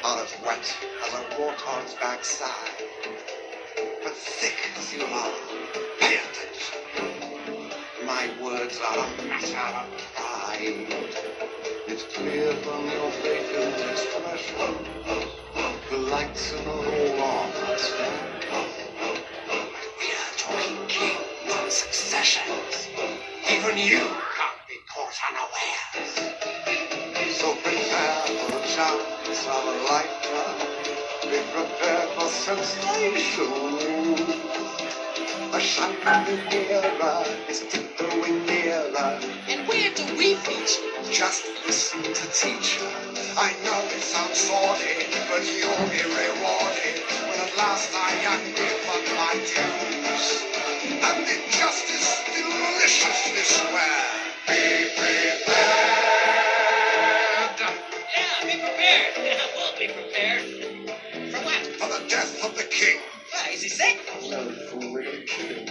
are as wet as a warthog's backside. But thick as you are, pay attention. My words are a matter of pride. It's clear from your vacant expression. The lights in the whole office. We are talking kings and successions. Even you can't be caught unawares. So prepare for the chance of a lifetime. Be prepared for sensation. The shining era is tiptoeing nearer. And where do we feature? Just listen to teacher. I know it sounds sordid, but you'll be rewarded when at last I am given my dues. And injustice deliciously swear. Be prepared. Yeah, be prepared. We'll be prepared. For what? For the death of the king. Is he sick? No fool with a king.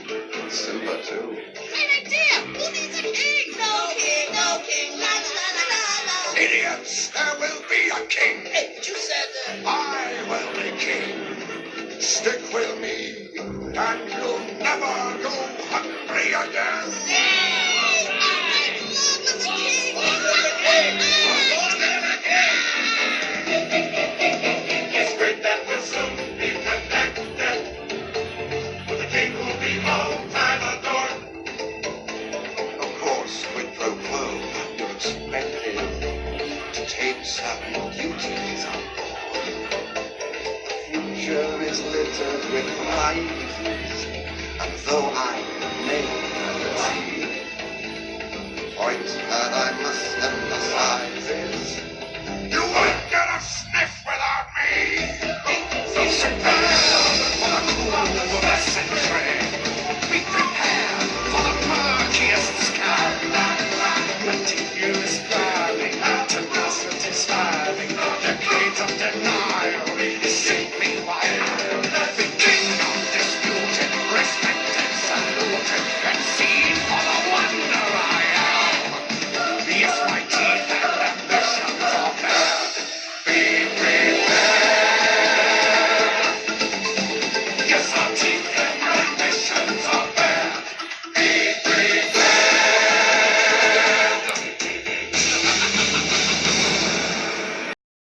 Simba too. An idea! Who needs a king? No king, no king. La la la la la. Idiots, there will be a king. Hey, but you said I will be king. Stick with me, and you'll never go hungry again. Yay! I love the king! It's great that we'll soon be connected with a king who'll be long time adored. Of course, quid pro quo, you're expected to take certain duties on board. The future is littered with prizes, and though I may not see, the point that I must emphasize is